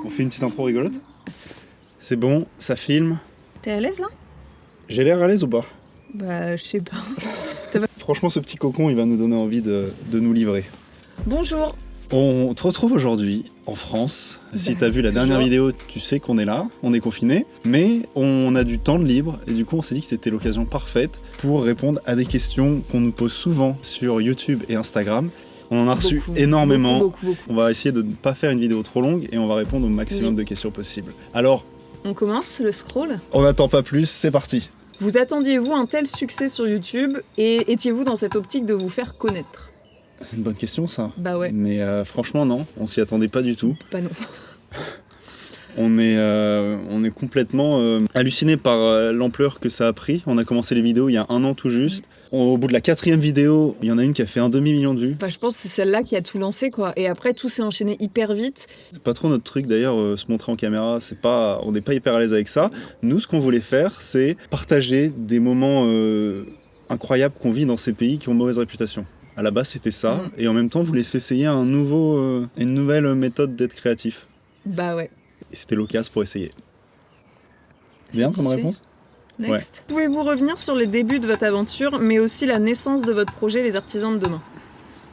On fait une petite intro rigolote. C'est bon, ça filme. T'es à l'aise là? J'ai l'air à l'aise ou pas? Bah, je sais pas. Franchement, ce petit cocon, il va nous donner envie de nous livrer. Bonjour. On te retrouve aujourd'hui en France. Si t'as vu la dernière vidéo, tu sais qu'on est là, on est confinés. Mais on a du temps de libre et du coup, on s'est dit que c'était l'occasion parfaite pour répondre à des questions qu'on nous pose souvent sur YouTube et Instagram. On en a reçu énormément. Beaucoup. On va essayer de ne pas faire une vidéo trop longue et on va répondre au maximum de questions possibles. Alors, on commence le scroll. On n'attend pas plus, c'est parti. Vous attendiez-vous un tel succès sur YouTube et étiez-vous dans cette optique de vous faire connaître? C'est une bonne question ça. Bah ouais. Mais franchement non, on s'y attendait pas du tout. Bah non. On est complètement halluciné par l'ampleur que ça a pris. On a commencé les vidéos il y a 1 an tout juste. Au bout de la 4e vidéo, il y en a une qui a fait un demi-million de vues. Bah, je pense que c'est celle-là qui a tout lancé quoi. Et après tout s'est enchaîné hyper vite. C'est pas trop notre truc d'ailleurs, se montrer en caméra, on n'est pas hyper à l'aise avec ça. Nous, ce qu'on voulait faire, c'est partager des moments incroyables qu'on vit dans ces pays qui ont mauvaise réputation. À la base, c'était ça. Et en même temps, on voulait s'essayer à une nouvelle méthode d'être créatif. Bah ouais. Et c'était l'occasion pour essayer. Bien comme réponse? Next. Ouais. Pouvez-vous revenir sur les débuts de votre aventure, mais aussi la naissance de votre projet Les Artisans de Demain?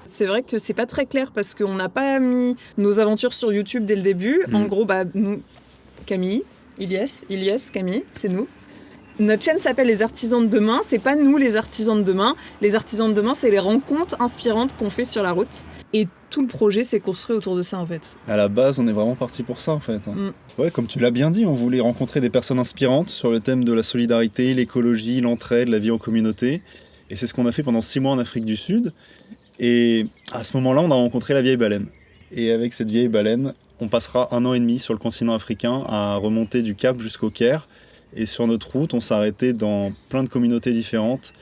C'est vrai que c'est pas très clair parce qu'on n'a pas mis nos aventures sur YouTube dès le début. En gros, bah, nous, Camille, Ilyes, Camille, c'est nous. Notre chaîne s'appelle Les Artisans de Demain, c'est pas nous les artisans de demain. Les artisans de demain, c'est les rencontres inspirantes qu'on fait sur la route. Et tout le projet s'est construit autour de ça en fait. À la base, on est vraiment parti pour ça en fait. Ouais, comme tu l'as bien dit, on voulait rencontrer des personnes inspirantes sur le thème de la solidarité, l'écologie, l'entraide, la vie en communauté. Et c'est ce qu'on a fait pendant 6 mois en Afrique du Sud. Et à ce moment-là, on a rencontré la vieille baleine. Et avec cette vieille baleine, on passera 1 an et demi sur le continent africain à remonter du Cap jusqu'au Caire. Et sur notre route, on s'arrêtait dans plein de communautés différentes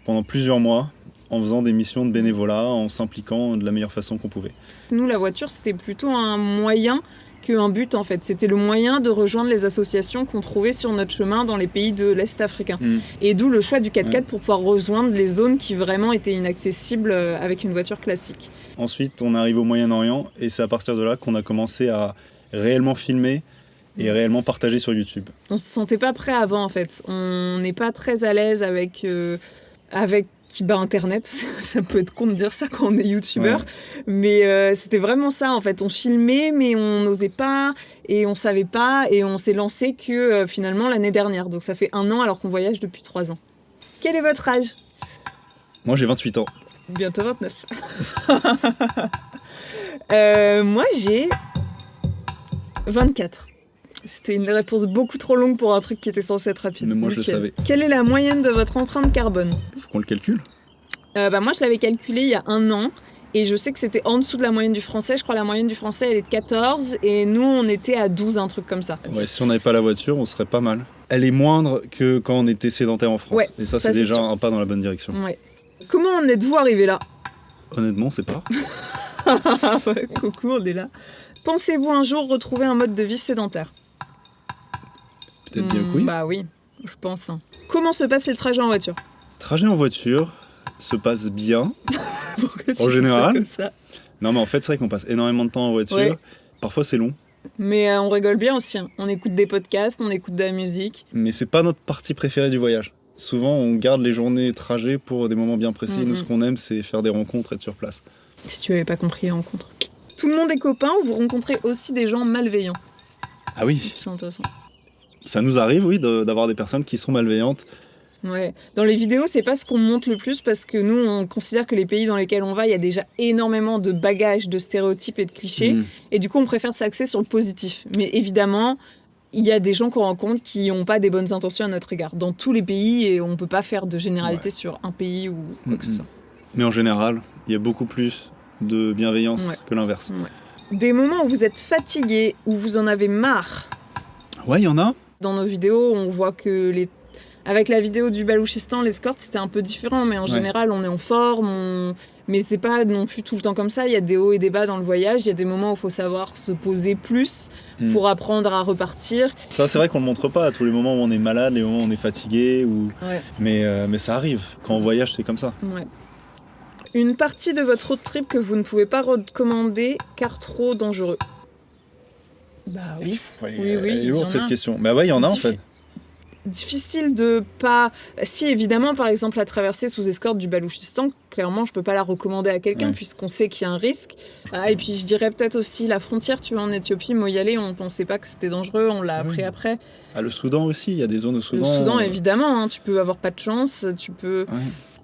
pendant plusieurs mois en faisant des missions de bénévolat, en s'impliquant de la meilleure façon qu'on pouvait. Nous, la voiture, c'était plutôt un moyen qu'un but en fait. C'était le moyen de rejoindre les associations qu'on trouvait sur notre chemin dans les pays de l'Est africain. Et d'où le choix du 4x4 pour pouvoir rejoindre les zones qui vraiment étaient inaccessibles avec une voiture classique. Ensuite, on arrive au Moyen-Orient et c'est à partir de là qu'on a commencé à réellement filmer et réellement partager sur YouTube. On se sentait pas prêt avant en fait. On n'est pas très à l'aise avec Internet. Ça peut être con de dire ça quand on est youtubeur. Mais c'était vraiment ça en fait. On filmait mais on n'osait pas et on savait pas et on s'est lancé que finalement l'année dernière. Donc ça fait 1 an alors qu'on voyage depuis 3 ans. Quel est votre âge? Moi j'ai 28 ans. Bientôt 29. Moi j'ai 24. C'était une réponse beaucoup trop longue pour un truc qui était censé être rapide. Mais moi, je le savais. Quelle est la moyenne de votre empreinte carbone? Faut qu'on le calcule. Moi, je l'avais calculé il y a 1 an. Et je sais que c'était en dessous de la moyenne du français. Je crois que la moyenne du français, elle est de 14. Et nous, on était à 12, un truc comme ça. Ouais, si on n'avait pas la voiture, on serait pas mal. Elle est moindre que quand on était sédentaire en France. Ouais, et ça, c'est déjà un pas dans la bonne direction. Ouais. Comment en êtes-vous arrivé là? Honnêtement, c'est pas. Coucou, on est là. Pensez-vous un jour retrouver un mode de vie sédentaire? Peut-être bien que oui. Bah oui, je pense. Comment se passe le trajet en voiture? Trajet en voiture se passe bien, en général. Comme ça non mais en fait c'est vrai qu'on passe énormément de temps en voiture. Ouais. Parfois c'est long. Mais on rigole bien aussi. Hein. On écoute des podcasts, on écoute de la musique. Mais c'est pas notre partie préférée du voyage. Souvent on garde les journées trajet pour des moments bien précis. Nous ce qu'on aime c'est faire des rencontres, être sur place. Si tu avais pas compris les rencontres. Tout le monde est copain ou vous rencontrez aussi des gens malveillants? Ah oui. C'est intéressant. Ça nous arrive, oui, d'avoir des personnes qui sont malveillantes. Ouais. Dans les vidéos, c'est pas ce qu'on montre le plus parce que nous, on considère que les pays dans lesquels on va, il y a déjà énormément de bagages, de stéréotypes et de clichés. Et du coup, on préfère s'axer sur le positif. Mais évidemment, il y a des gens qu'on rencontre qui n'ont pas des bonnes intentions à notre égard. Dans tous les pays, et on peut pas faire de généralité sur un pays ou quoi que ce soit. Mais en général, il y a beaucoup plus de bienveillance que l'inverse. Ouais. Des moments où vous êtes fatigué, où vous en avez marre? Ouais, il y en a. Dans nos vidéos, on voit que avec la vidéo du Balouchistan, l'escorte, c'était un peu différent, mais en général, on est en forme, mais c'est pas non plus tout le temps comme ça. Il y a des hauts et des bas dans le voyage, il y a des moments où il faut savoir se poser plus pour apprendre à repartir. Ça, c'est vrai qu'on le montre pas à tous les moments où on est malade, les moments où on est fatigué, mais ça arrive. Quand on voyage, c'est comme ça. Ouais. Une partie de votre road trip que vous ne pouvez pas recommander car trop dangereux? Bah oui. Elle est il y lourde en cette a. question. Bah ouais, il y en a en fait. Difficile de pas... Si, évidemment, par exemple, la traversée sous escorte du Baloutchistan, clairement, je peux pas la recommander à quelqu'un puisqu'on sait qu'il y a un risque. Et puis, je dirais peut-être aussi la frontière, tu vois, en Éthiopie, Moyale, on pensait pas que c'était dangereux, on l'a appris après. Le Soudan aussi, il y a des zones au Soudan. Le Soudan, évidemment, hein, tu peux avoir pas de chance, tu peux...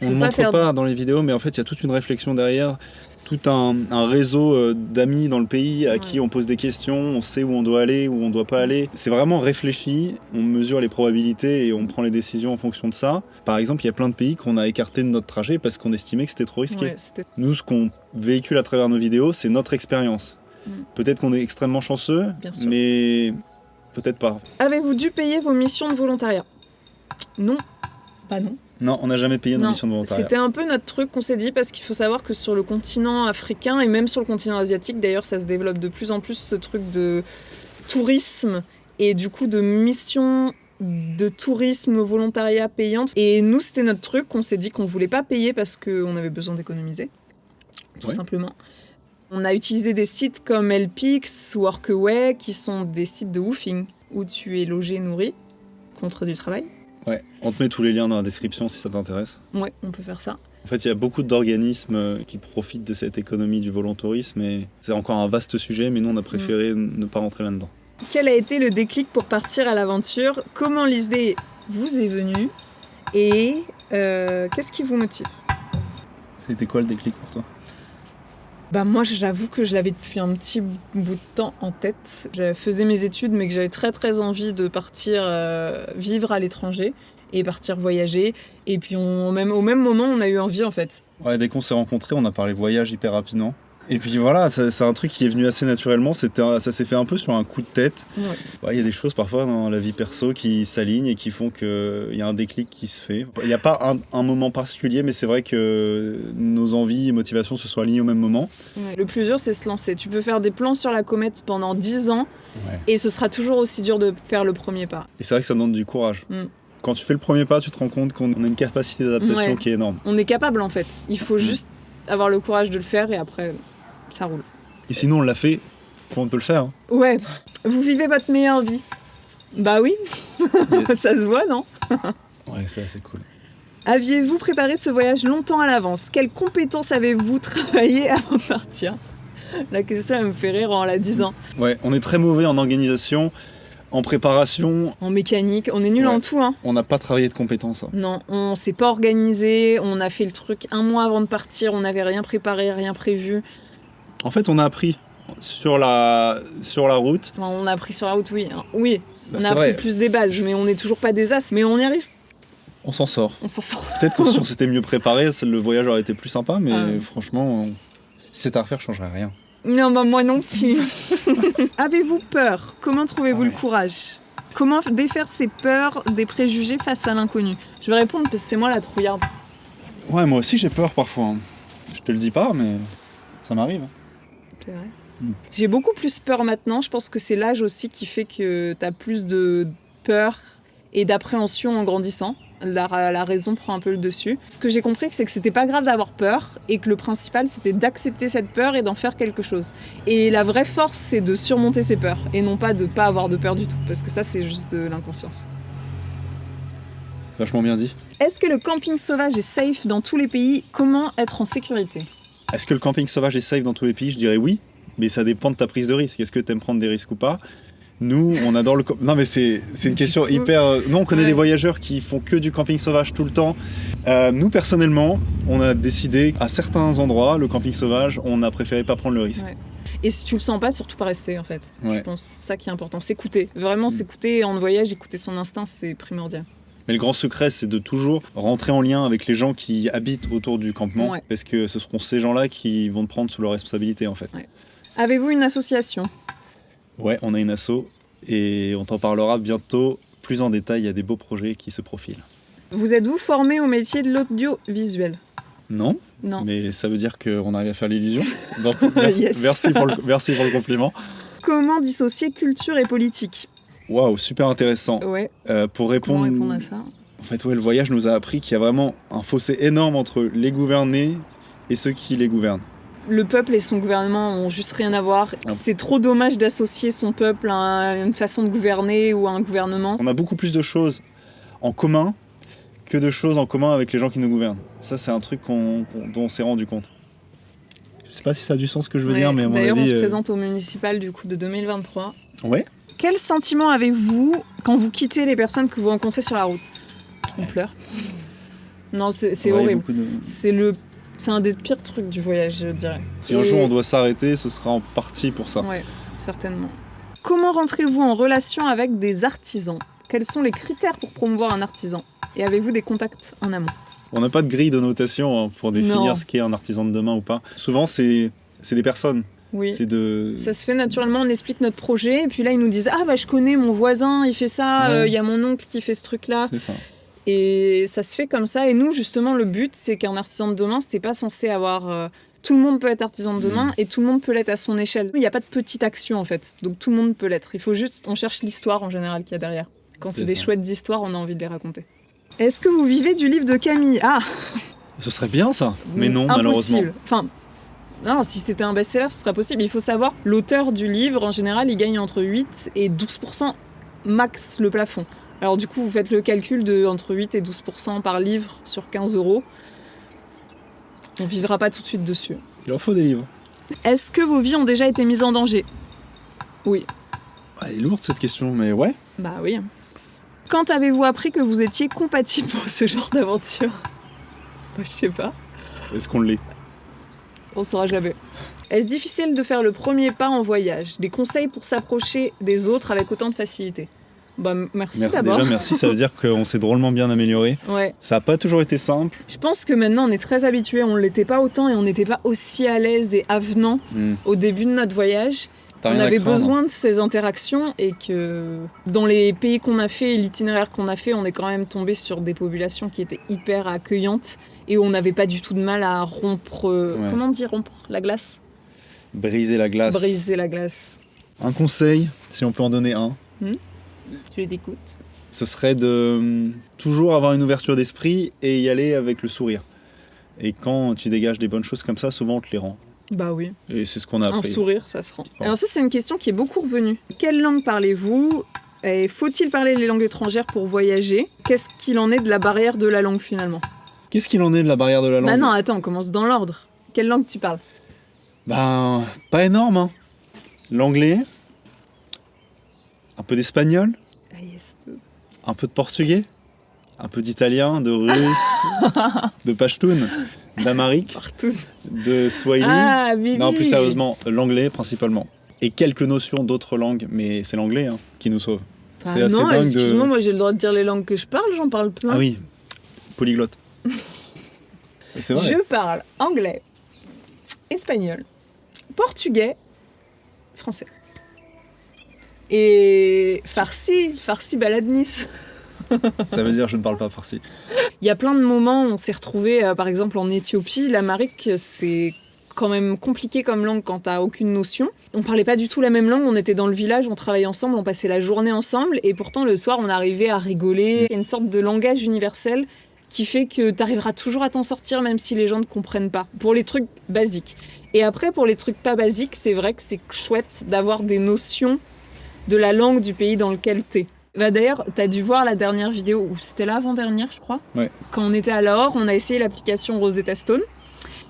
On ne montre pas dans les vidéos, mais en fait, il y a toute une réflexion derrière. Tout un réseau d'amis dans le pays à qui on pose des questions, on sait où on doit aller, où on doit pas aller. C'est vraiment réfléchi, on mesure les probabilités et on prend les décisions en fonction de ça. Par exemple, il y a plein de pays qu'on a écartés de notre trajet parce qu'on estimait que c'était trop risqué. Nous, ce qu'on véhicule à travers nos vidéos, c'est notre expérience. Peut-être qu'on est extrêmement chanceux, mais peut-être pas. Avez-vous dû payer vos missions de volontariat ? Non. Bah non. Non, on n'a jamais payé nos missions de volontariat. C'était un peu notre truc qu'on s'est dit parce qu'il faut savoir que sur le continent africain et même sur le continent asiatique, d'ailleurs, ça se développe de plus en plus ce truc de tourisme et du coup de missions de tourisme volontariat payante. Et nous, c'était notre truc qu'on s'est dit qu'on voulait pas payer parce qu'on avait besoin d'économiser, tout simplement. On a utilisé des sites comme Helpix ou Workaway qui sont des sites de woofing où tu es logé, nourri contre du travail. Ouais, on te met tous les liens dans la description si ça t'intéresse. Ouais, on peut faire ça. En fait, il y a beaucoup d'organismes qui profitent de cette économie du volontourisme et c'est encore un vaste sujet, mais nous, on a préféré ne pas rentrer là-dedans. Quel a été le déclic pour partir à l'aventure ? Comment l'idée vous est venue ? Et qu'est-ce qui vous motive ? C'était quoi le déclic pour toi ? Bah moi, j'avoue que je l'avais depuis un petit bout de temps en tête. Je faisais mes études, mais que j'avais très très envie de partir vivre à l'étranger et partir voyager. Et puis au même moment, on a eu envie en fait. Ouais, dès qu'on s'est rencontrés, on a parlé voyage hyper rapidement. Et puis voilà, c'est un truc qui est venu assez naturellement. Ça s'est fait un peu sur un coup de tête. Il y a des choses parfois dans la vie perso qui s'alignent et qui font qu'il y a un déclic qui se fait. Il n'y a pas un moment particulier, mais c'est vrai que nos envies et motivations se sont alignées au même moment. Le plus dur, c'est se lancer. Tu peux faire des plans sur la comète pendant 10 ans et ce sera toujours aussi dur de faire le premier pas. Et c'est vrai que ça demande du courage. Quand tu fais le premier pas, tu te rends compte qu'on a une capacité d'adaptation qui est énorme. On est capable en fait. Il faut juste avoir le courage de le faire et après... ça roule. Et sinon, on l'a fait, on peut le faire. Hein. Ouais. Vous vivez votre meilleure vie. Bah oui. Ça se voit, non ? Ouais, c'est assez cool. Aviez-vous préparé ce voyage longtemps à l'avance ? Quelles compétences avez-vous travaillé avant de partir ? La question, elle me fait rire en la disant. Ouais, on est très mauvais en organisation, en préparation. En mécanique, on est nul en tout. Hein. On n'a pas travaillé de compétences. Hein. Non, on s'est pas organisé, on a fait le truc 1 mois avant de partir, on n'avait rien préparé, rien prévu. En fait, on a appris sur la route. On a appris sur la route, oui. Oui, bah, on a appris plus des bases, mais on n'est toujours pas des as, mais on y arrive. On s'en sort. On s'en sort. Peut-être que si on s'était mieux préparé, le voyage aurait été plus sympa, mais franchement, si c'était à refaire, je changerais rien. Non, bah moi non plus. Avez-vous peur ? Comment trouvez-vous le courage ? Comment défaire ses peurs, des préjugés face à l'inconnu ? Je vais répondre parce que c'est moi la trouillarde. Ouais, moi aussi j'ai peur parfois. Hein. Je te le dis pas, mais ça m'arrive. C'est vrai. J'ai beaucoup plus peur maintenant. Je pense que c'est l'âge aussi qui fait que t'as plus de peur et d'appréhension en grandissant. La raison prend un peu le dessus. Ce que j'ai compris, c'est que c'était pas grave d'avoir peur et que le principal, c'était d'accepter cette peur et d'en faire quelque chose. Et la vraie force, c'est de surmonter ses peurs et non pas de pas avoir de peur du tout, parce que ça, c'est juste de l'inconscience. Vachement bien dit. Est-ce que le camping sauvage est safe dans tous les pays ? Comment être en sécurité ? Est-ce que le camping sauvage est safe dans tous les pays ? Je dirais oui, mais ça dépend de ta prise de risque. Est-ce que tu aimes prendre des risques ou pas ? Nous, on adore le... Non, mais c'est une question hyper... Nous, on connaît des voyageurs qui font que du camping sauvage tout le temps. Nous, personnellement, on a décidé, à certains endroits, le camping sauvage, on a préféré pas prendre le risque. Ouais. Et si tu le sens pas, surtout pas rester, en fait. Je pense que c'est ça qui est important. S'écouter. Vraiment s'écouter en voyage, écouter son instinct, c'est primordial. Mais le grand secret, c'est de toujours rentrer en lien avec les gens qui habitent autour du campement, parce que ce seront ces gens-là qui vont te prendre sous leur responsabilité, en fait. Avez-vous une association ? Ouais, on a une asso et on t'en parlera bientôt plus en détail. Il y a des beaux projets qui se profilent. Vous êtes-vous formé au métier de l'audiovisuel ? Non, mais ça veut dire qu'on arrive à faire l'illusion. Donc, merci pour le compliment. Comment dissocier culture et politique ? Waouh, super intéressant. Ouais. Pour répondre à ça ? En fait, le voyage nous a appris qu'il y a vraiment un fossé énorme entre les gouvernés et ceux qui les gouvernent. Le peuple et son gouvernement ont juste rien à voir. C'est trop dommage d'associer son peuple à une façon de gouverner ou à un gouvernement. On a beaucoup plus de choses en commun que de choses en commun avec les gens qui nous gouvernent. Ça, c'est un truc dont on s'est rendu compte. Je sais pas si ça a du sens ce que je veux dire, mais à mon avis... D'ailleurs, on se présente au municipal du coup de 2023. Ouais. Quel sentiment avez-vous quand vous quittez les personnes que vous rencontrez sur la route ? On pleure. Non, c'est horrible. C'est un des pires trucs du voyage, je dirais. Si un jour on doit s'arrêter, ce sera en partie pour ça. Ouais, certainement. Comment rentrez-vous en relation avec des artisans ? Quels sont les critères pour promouvoir un artisan ? Et avez-vous des contacts en amont ? On n'a pas de grille de notation pour définir ce qu'est un artisan de demain ou pas. Souvent, c'est des personnes. Oui. C'est Ça se fait naturellement, on explique notre projet, et puis là, ils nous disent « Ah, bah, je connais mon voisin, il fait ça, y a mon oncle qui fait ce truc-là. » C'est ça. Et ça se fait comme ça. Et nous, justement, le but, c'est qu'un artisan de demain, c'est pas censé avoir... tout le monde peut être artisan de demain et tout le monde peut l'être à son échelle. Il n'y a pas de petite action, en fait. Donc tout le monde peut l'être. Il faut juste... On cherche l'histoire, en général, qu'il y a derrière. Quand c'est des chouettes histoires, on a envie de les raconter. Est-ce que vous vivez du livre de Camille ? Ah ! Ce serait bien, ça. Mais non, malheureusement. Enfin, non, si c'était un best-seller, ce serait possible. Il faut savoir, l'auteur du livre, en général, il gagne entre 8 et 12% max le plafond. Alors du coup, vous faites le calcul de entre 8 et 12% par livre sur 15 €. On vivra pas tout de suite dessus. Il en faut des livres. Est-ce que vos vies ont déjà été mises en danger ? Oui. Elle est lourde cette question, mais ouais. Bah oui. Quand avez-vous appris que vous étiez compatible pour ce genre d'aventure ? Bah, je sais pas. Est-ce qu'on l'est ? On saura jamais. Est-ce difficile de faire le premier pas en voyage ? Des conseils pour s'approcher des autres avec autant de facilité ? Bah, merci d'abord. Déjà, merci, ça veut dire qu'on s'est drôlement bien amélioré. Ouais. Ça n'a pas toujours été simple. Je pense que maintenant, on est très habitués. On ne l'était pas autant et on n'était pas aussi à l'aise et avenant au début de notre voyage. On avait besoin de ces interactions et que dans les pays qu'on a fait et l'itinéraire qu'on a fait, on est quand même tombé sur des populations qui étaient hyper accueillantes et on n'avait pas du tout de mal à rompre... Comment on dit rompre la glace ? Briser la glace. Briser la glace. Un conseil, si on peut en donner un. Tu les écoutes ? Ce serait de toujours avoir une ouverture d'esprit et y aller avec le sourire. Et quand tu dégages des bonnes choses comme ça, souvent on te les rend. Bah oui. Et c'est ce qu'on a appris. Un sourire, ça se rend. Alors ça, c'est une question qui est beaucoup revenue. Quelle langue parlez-vous ? Et faut-il parler les langues étrangères pour voyager ? Qu'est-ce qu'il en est de la barrière de la langue finalement ? Qu'est-ce qu'il en est de la barrière de la langue ? Bah non, attends, on commence dans l'ordre. Quelle langue tu parles ? Ben, pas énorme, hein. L'anglais, un peu d'espagnol, un peu de portugais, un peu d'italien, de russe, de pashtun, d'amharique, de swahili. Non, plus sérieusement, l'anglais principalement. Et quelques notions d'autres langues, mais c'est l'anglais qui nous sauve. C'est assez dingue excuse-moi, moi j'ai le droit de dire les langues que je parle, j'en parle plein. Ah oui, polyglotte. C'est vrai. Je parle anglais, espagnol, portugais, français. Et farsi baladnis. Ça veut dire je ne parle pas farsi. Il y a plein de moments où on s'est retrouvés, par exemple en Éthiopie, l'amharique, c'est quand même compliqué comme langue quand t'as aucune notion. On parlait pas du tout la même langue, on était dans le village, on travaillait ensemble, on passait la journée ensemble, et pourtant le soir on arrivait à rigoler. Il y a une sorte de langage universel qui fait que t'arriveras toujours à t'en sortir même si les gens ne comprennent pas, pour les trucs basiques. Et après, pour les trucs pas basiques, c'est vrai que c'est chouette d'avoir des notions de la langue du pays dans lequel t'es. Bah d'ailleurs, t'as dû voir la dernière vidéo, ou c'était l'avant-dernière, je crois. Ouais. Quand on était à Lahore, on a essayé l'application Rosetta Stone,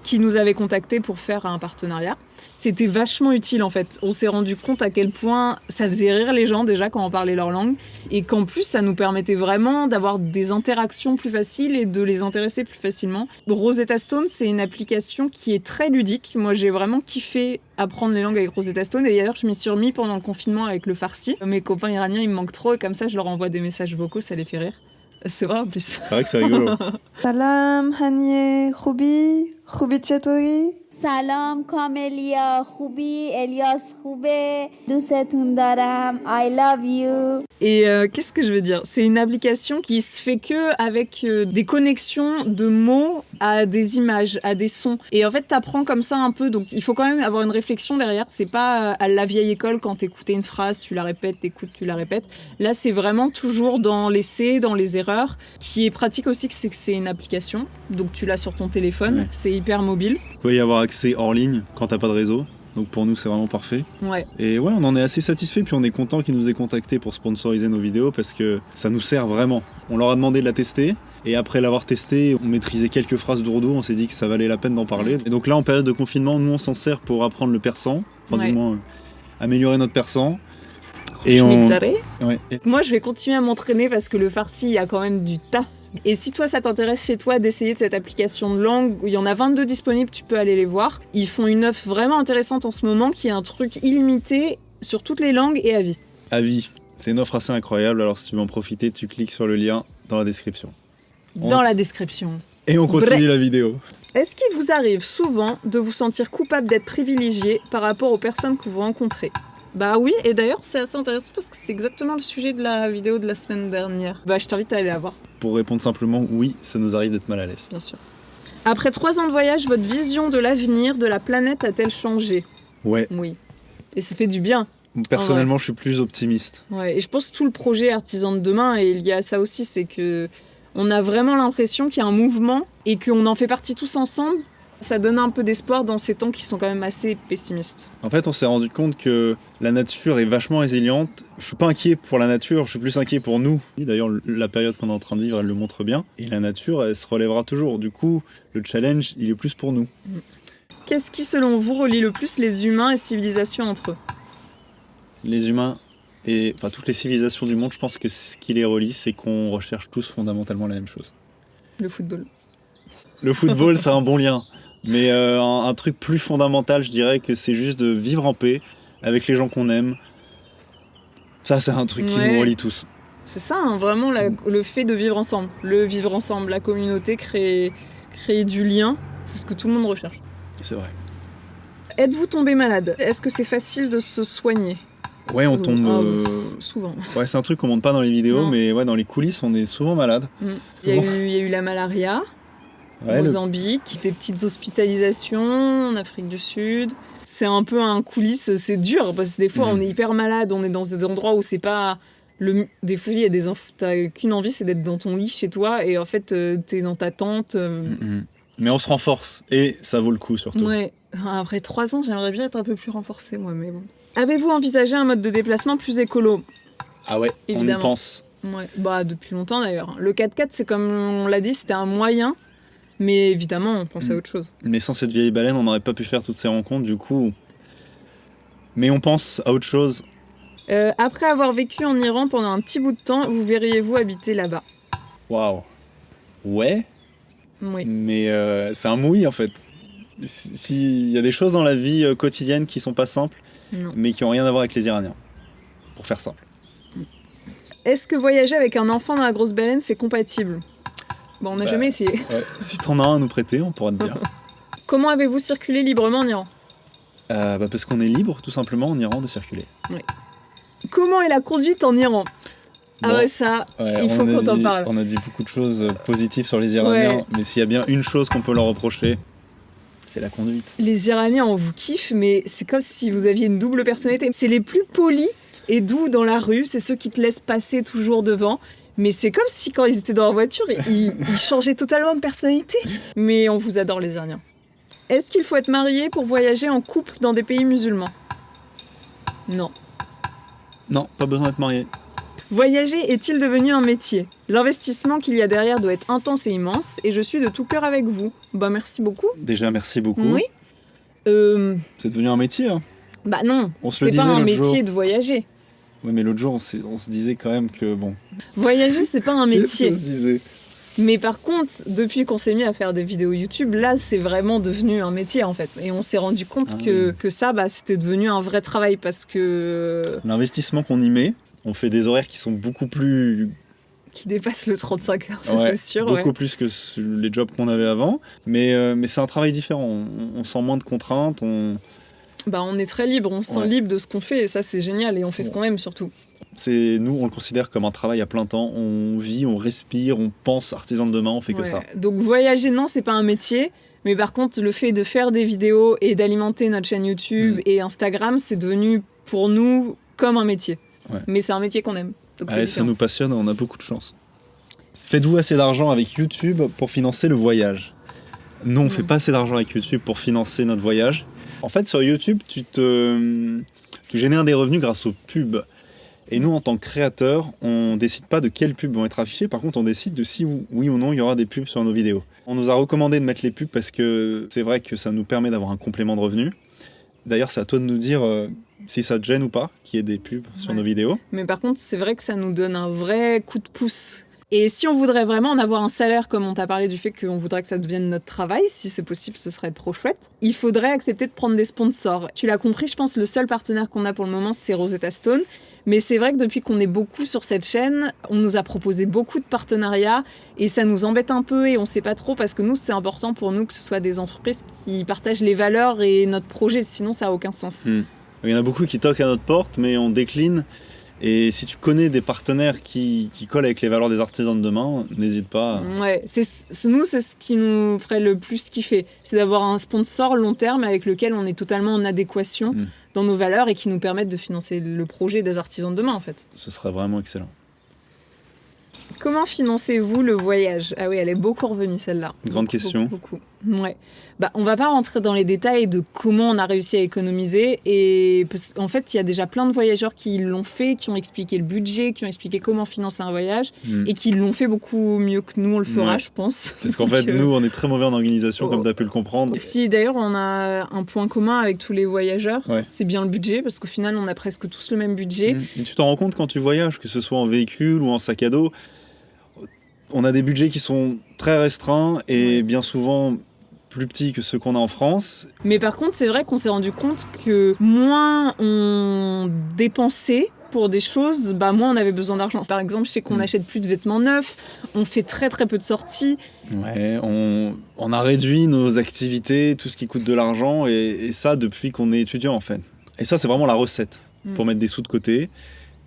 qui nous avait contactés pour faire un partenariat. C'était vachement utile en fait. On s'est rendu compte à quel point ça faisait rire les gens déjà quand on parlait leur langue, et qu'en plus ça nous permettait vraiment d'avoir des interactions plus faciles et de les intéresser plus facilement. Rosetta Stone, c'est une application qui est très ludique. Moi j'ai vraiment kiffé apprendre les langues avec Rosetta Stone, et d'ailleurs je m'y suis remis pendant le confinement avec le farsi. Mes copains iraniens ils me manquent trop, et comme ça je leur envoie des messages vocaux, ça les fait rire. C'est vrai en plus. C'est vrai que c'est rigolo. Salam, Haniye, Khubi, Khubi chatori. سلام کاملیا خوبی الیاس خوبه دوستتون دارم I love you. Et qu'est-ce que je veux dire ? C'est une application qui se fait que avec des connexions de mots à des images, à des sons. Et en fait, t'apprends comme ça un peu. Donc, il faut quand même avoir une réflexion derrière. C'est pas à la vieille école quand t'écoutais une phrase, tu la répètes, t'écoutes, tu la répètes. Là, c'est vraiment toujours dans l'essai, dans les erreurs. Qui est pratique aussi, c'est que c'est une application. Donc, tu l'as sur ton téléphone. Ouais. C'est hyper mobile. Il peut y avoir accès hors ligne quand t'as pas de réseau. Donc pour nous, c'est vraiment parfait. Ouais. Et ouais, on en est assez satisfait, puis on est content qu'ils nous aient contactés pour sponsoriser nos vidéos parce que ça nous sert vraiment. On leur a demandé de la tester, et après l'avoir testée, on maîtrisait quelques phrases d'ourdu, on s'est dit que ça valait la peine d'en parler. Et donc là, en période de confinement, nous on s'en sert pour apprendre le persan, enfin du moins améliorer notre persan. Et ouais. Moi, je vais continuer à m'entraîner parce que le farsi, il y a quand même du taf. Et si toi, ça t'intéresse chez toi d'essayer cette application de langue, il y en a 22 disponibles, tu peux aller les voir. Ils font une offre vraiment intéressante en ce moment qui est un truc illimité sur toutes les langues et à vie. À vie. C'est une offre assez incroyable, alors si tu veux en profiter, tu cliques sur le lien dans la description. Dans la description. Et on continue la vidéo. Est-ce qu'il vous arrive souvent de vous sentir coupable d'être privilégié par rapport aux personnes que vous rencontrez ? Bah oui, et d'ailleurs c'est assez intéressant parce que c'est exactement le sujet de la vidéo de la semaine dernière. Bah je t'invite à aller la voir. Pour répondre simplement, oui, ça nous arrive d'être mal à l'aise. Bien sûr. Après 3 ans de voyage, votre vision de l'avenir de la planète a-t-elle changé ? Ouais. Oui. Et ça fait du bien. Personnellement, je suis plus optimiste. Ouais, et je pense que tout le projet Artisan de demain est lié à ça aussi, c'est que on a vraiment l'impression qu'il y a un mouvement et qu'on en fait partie tous ensemble. Ça donne un peu d'espoir dans ces temps qui sont quand même assez pessimistes. En fait, on s'est rendu compte que la nature est vachement résiliente. Je suis pas inquiet pour la nature, je suis plus inquiet pour nous. D'ailleurs, la période qu'on est en train de vivre, elle le montre bien. Et la nature, elle se relèvera toujours. Du coup, le challenge, il est plus pour nous. Qu'est-ce qui, selon vous, relie le plus les humains et civilisations entre eux ? Les humains et toutes les civilisations du monde, je pense que ce qui les relie, c'est qu'on recherche tous fondamentalement la même chose. Le football. Le football, c'est un bon lien. Mais un truc plus fondamental, je dirais que c'est juste de vivre en paix avec les gens qu'on aime. Ça, c'est un truc qui nous relie tous. C'est ça, hein, vraiment le fait de vivre ensemble. Le vivre ensemble, la communauté, créer du lien, c'est ce que tout le monde recherche. C'est vrai. Êtes-vous tombé malade ? Est-ce que c'est facile de se soigner ? Ouais, on tombe... souvent. Ouais, c'est un truc qu'on montre pas dans les vidéos, mais ouais, dans les coulisses, on est souvent malade. Il y a eu la malaria. Mozambique, des petites hospitalisations en Afrique du Sud. C'est un peu un coulisse, c'est dur parce que des fois on est hyper malade, on est dans des endroits où c'est pas des fois il y a t'as qu'une envie, c'est d'être dans ton lit chez toi et en fait t'es dans ta tente. Mais on se renforce et ça vaut le coup surtout. Ouais. Après 3 ans, j'aimerais bien être un peu plus renforcée moi, mais bon. Avez-vous envisagé un mode de déplacement plus écolo ? Ah ouais, évidemment. On y pense. Ouais, bah depuis longtemps d'ailleurs. Le 4x4, c'est comme on l'a dit, c'était un moyen. Mais évidemment, on pense à autre chose. Mais sans cette vieille baleine, on n'aurait pas pu faire toutes ces rencontres, du coup. Mais on pense à autre chose. Après avoir vécu en Iran pendant un petit bout de temps, vous verriez-vous habiter là-bas ? Waouh. Ouais. Oui. Mais c'est un oui, en fait. Il y a des choses dans la vie quotidienne qui sont pas simples, mais qui n'ont rien à voir avec les Iraniens. Pour faire simple. Est-ce que voyager avec un enfant dans la grosse baleine, c'est compatible ? Bon, on n'a jamais essayé. Ouais. Si t'en as un à nous prêter, on pourra te dire. Comment avez-vous circulé librement en Iran ? Parce qu'on est libre, tout simplement, en Iran, de circuler. Oui. Comment est la conduite en Iran ? Ah ouais, ça, il faut qu'on en parle. On a dit beaucoup de choses positives sur les Iraniens, mais s'il y a bien une chose qu'on peut leur reprocher, c'est la conduite. Les Iraniens, on vous kiffe, mais c'est comme si vous aviez une double personnalité. C'est les plus polis et doux dans la rue, c'est ceux qui te laissent passer toujours devant. Mais c'est comme si quand ils étaient dans la voiture, ils changeaient totalement de personnalité. Mais on vous adore les Iraniens. Est-ce qu'il faut être marié pour voyager en couple dans des pays musulmans ? Non. Non, pas besoin d'être marié. Voyager est-il devenu un métier ? L'investissement qu'il y a derrière doit être intense et immense, et je suis de tout cœur avec vous. Bah merci beaucoup. Déjà, merci beaucoup. Oui. C'est devenu un métier, hein. Bah non, c'est pas un métier de voyager. Oui, mais l'autre jour, on se disait quand même que, bon... Voyager, c'est pas un métier. Qu'est-ce qu'on se disait ? Mais par contre, depuis qu'on s'est mis à faire des vidéos YouTube, là, c'est vraiment devenu un métier, en fait. Et on s'est rendu compte que ça, c'était devenu un vrai travail, parce que... L'investissement qu'on y met, on fait des horaires qui sont beaucoup plus... Qui dépassent le 35 heures, ça c'est sûr. Beaucoup plus que les jobs qu'on avait avant. Mais c'est un travail différent. On sent moins de contraintes, on est très libre, on se sent libre de ce qu'on fait, et ça c'est génial, et on fait ce qu'on aime surtout. Nous, on le considère comme un travail à plein temps, on vit, on respire, on pense artisan de demain, on fait que ça. Donc voyager, non, c'est pas un métier, mais par contre, le fait de faire des vidéos et d'alimenter notre chaîne YouTube et Instagram, c'est devenu pour nous comme un métier. Ouais. Mais c'est un métier qu'on aime. Donc ça nous passionne, on a beaucoup de chance. Faites-vous assez d'argent avec YouTube pour financer le voyage ? Nous, on fait pas assez d'argent avec YouTube pour financer notre voyage. En fait, sur YouTube, tu génères des revenus grâce aux pubs. Et nous, en tant que créateurs, on décide pas de quelles pubs vont être affichées. Par contre, on décide de si oui ou non il y aura des pubs sur nos vidéos. On nous a recommandé de mettre les pubs parce que c'est vrai que ça nous permet d'avoir un complément de revenus. D'ailleurs, c'est à toi de nous dire si ça te gêne ou pas qu'il y ait des pubs sur nos vidéos. Mais par contre, c'est vrai que ça nous donne un vrai coup de pouce. Et si on voudrait vraiment en avoir un salaire, comme on t'a parlé du fait qu'on voudrait que ça devienne notre travail, si c'est possible, ce serait trop chouette, il faudrait accepter de prendre des sponsors. Tu l'as compris, je pense, le seul partenaire qu'on a pour le moment, c'est Rosetta Stone. Mais c'est vrai que depuis qu'on est beaucoup sur cette chaîne, on nous a proposé beaucoup de partenariats et ça nous embête un peu et on sait pas trop parce que nous, c'est important pour nous que ce soit des entreprises qui partagent les valeurs et notre projet, sinon ça a aucun sens. Il y en a beaucoup qui toquent à notre porte, mais on décline. Et si tu connais des partenaires qui collent avec les valeurs des artisans de demain, n'hésite pas. Ouais, nous, c'est ce qui nous ferait le plus kiffer. C'est d'avoir un sponsor long terme avec lequel on est totalement en adéquation dans nos valeurs et qui nous permettent de financer le projet des artisans de demain, en fait. Ce serait vraiment excellent. Comment financez-vous le voyage ? Ah oui, elle est beaucoup revenue celle-là. Grande question. Beaucoup. Ouais. On va pas rentrer dans les détails de comment on a réussi à économiser. Et en fait, il y a déjà plein de voyageurs qui l'ont fait, qui ont expliqué le budget, qui ont expliqué comment financer un voyage et qui l'ont fait beaucoup mieux que nous, on le fera, je pense. Parce qu'en fait, nous, on est très mauvais en organisation, comme tu as pu le comprendre. Si d'ailleurs, on a un point commun avec tous les voyageurs, c'est bien le budget, parce qu'au final, on a presque tous le même budget. Et tu t'en rends compte quand tu voyages, que ce soit en véhicule ou en sac à dos, on a des budgets qui sont très restreints et bien souvent plus petits que ceux qu'on a en France. Mais par contre, c'est vrai qu'on s'est rendu compte que moins on dépensait pour des choses, moins on avait besoin d'argent. Par exemple, je sais qu'on n'achète plus de vêtements neufs, on fait très très peu de sorties. Ouais, on a réduit nos activités, tout ce qui coûte de l'argent, et ça depuis qu'on est étudiant en fait. Et ça, c'est vraiment la recette pour mettre des sous de côté.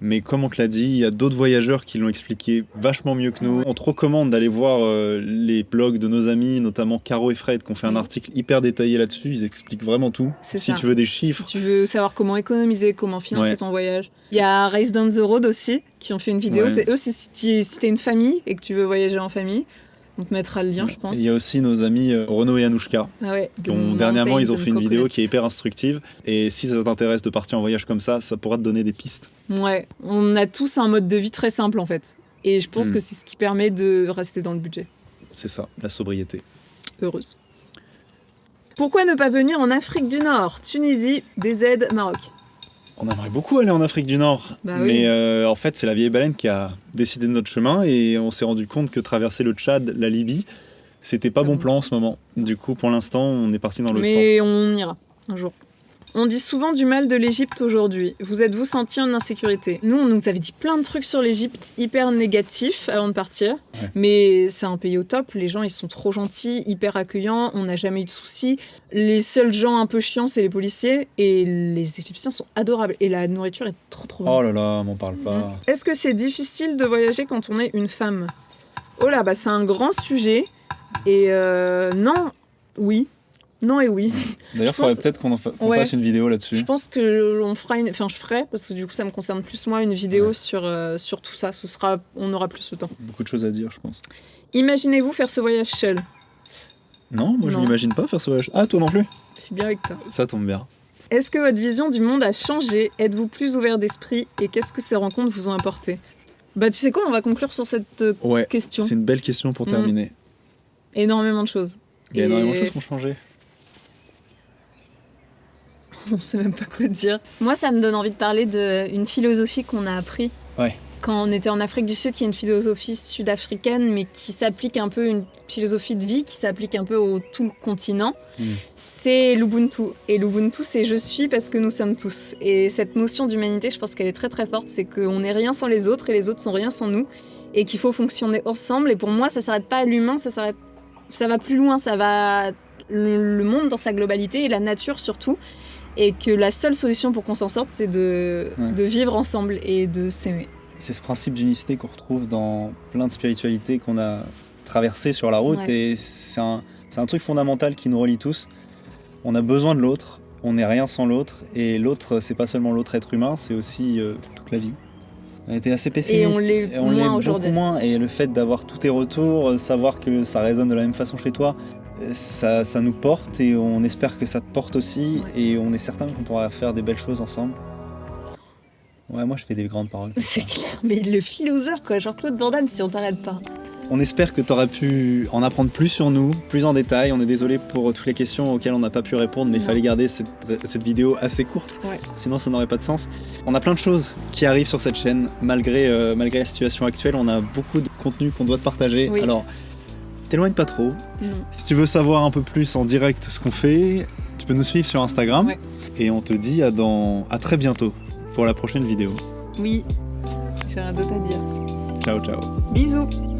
Mais comme on te l'a dit, il y a d'autres voyageurs qui l'ont expliqué vachement mieux que nous. On te recommande d'aller voir les blogs de nos amis, notamment Caro et Fred, qui ont fait un article hyper détaillé là-dessus. Ils expliquent vraiment tout. Si tu veux des chiffres. Si tu veux savoir comment économiser, comment financer ton voyage. Il y a Race Down the Road aussi, qui ont fait une vidéo. C'est eux, si t'es une famille et que tu veux voyager en famille. On te mettra le lien, je pense. Il y a aussi nos amis Renaud et Anouchka. Dernièrement, ils ont fait une vidéo qui est hyper instructive. Et si ça t'intéresse de partir en voyage comme ça pourra te donner des pistes. Ouais, on a tous un mode de vie très simple en fait. Et je pense que c'est ce qui permet de rester dans le budget. C'est ça, la sobriété. Heureuse. Pourquoi ne pas venir en Afrique du Nord, Tunisie, DZ, Maroc ? On aimerait beaucoup aller en Afrique du Nord, mais en fait c'est la vieille baleine qui a décidé de notre chemin et on s'est rendu compte que traverser le Tchad, la Libye, c'était pas bon plan en ce moment. Du coup pour l'instant on est parti dans l'autre sens. Mais on ira un jour. On dit souvent du mal de l'Égypte aujourd'hui. Vous êtes-vous senti en insécurité ? Nous, on nous avait dit plein de trucs sur l'Égypte hyper négatifs avant de partir. Mais c'est un pays au top. Les gens, ils sont trop gentils, hyper accueillants. On n'a jamais eu de soucis. Les seuls gens un peu chiants, c'est les policiers. Et les Égyptiens sont adorables. Et la nourriture est trop bonne. Oh là là, m'en parle pas. Est-ce que c'est difficile de voyager quand on est une femme ? Oh là, c'est un grand sujet. Et non, oui. Non et oui. D'ailleurs, il faudrait peut-être qu'on fasse une vidéo là-dessus. Je pense que je ferai, parce que du coup ça me concerne plus moi, une vidéo sur tout ça. On aura plus de temps. Beaucoup de choses à dire, je pense. Imaginez-vous faire ce voyage seul ? Non, moi je m'imagine pas faire ce voyage. Ah, toi non plus ? Je suis bien avec toi. Ça tombe bien. Est-ce que votre vision du monde a changé ? Êtes-vous plus ouvert d'esprit ? Et qu'est-ce que ces rencontres vous ont apporté ? Tu sais quoi, on va conclure sur cette question. C'est une belle question pour terminer. Énormément de choses. Il y a énormément de choses qui ont changé. On sait même pas quoi dire. Moi, ça me donne envie de parler d'une philosophie qu'on a appris quand on était en Afrique du Sud, qui est une philosophie sud-africaine, mais qui s'applique un peu, une philosophie de vie qui s'applique un peu au tout le continent. C'est l'Ubuntu. Et l'Ubuntu, c'est « je suis parce que nous sommes tous ». Et cette notion d'humanité, je pense qu'elle est très très forte. C'est qu'on n'est rien sans les autres et les autres sont rien sans nous. Et qu'il faut fonctionner ensemble. Et pour moi, ça s'arrête pas à l'humain, ça va plus loin. Ça va le monde dans sa globalité et la nature surtout. Et que la seule solution pour qu'on s'en sorte, c'est de vivre ensemble et de s'aimer. C'est ce principe d'unicité qu'on retrouve dans plein de spiritualités qu'on a traversées sur la route. Et c'est un truc fondamental qui nous relie tous. On a besoin de l'autre, on n'est rien sans l'autre. Et l'autre, c'est pas seulement l'autre être humain, c'est aussi toute la vie. On était assez pessimiste. Et on l'est beaucoup moins. Et le fait d'avoir tous tes retours, savoir que ça résonne de la même façon chez toi, Ça nous porte et on espère que ça te porte aussi, et on est certain qu'on pourra faire des belles choses ensemble. Ouais, moi je fais des grandes paroles. C'est clair, mais le philosophe quoi, Jean-Claude Van Damme si on t'arrête pas. On espère que tu auras pu en apprendre plus sur nous, plus en détail. On est désolé pour toutes les questions auxquelles on n'a pas pu répondre, mais il fallait garder cette vidéo assez courte, sinon ça n'aurait pas de sens. On a plein de choses qui arrivent sur cette chaîne, malgré la situation actuelle. On a beaucoup de contenu qu'on doit te partager. Oui. Alors, t'éloigne pas trop. Si tu veux savoir un peu plus en direct ce qu'on fait, tu peux nous suivre sur Instagram. Ouais. Et on te dit à très bientôt pour la prochaine vidéo. Oui, j'ai rien d'autre à dire. Ciao, ciao. Bisous.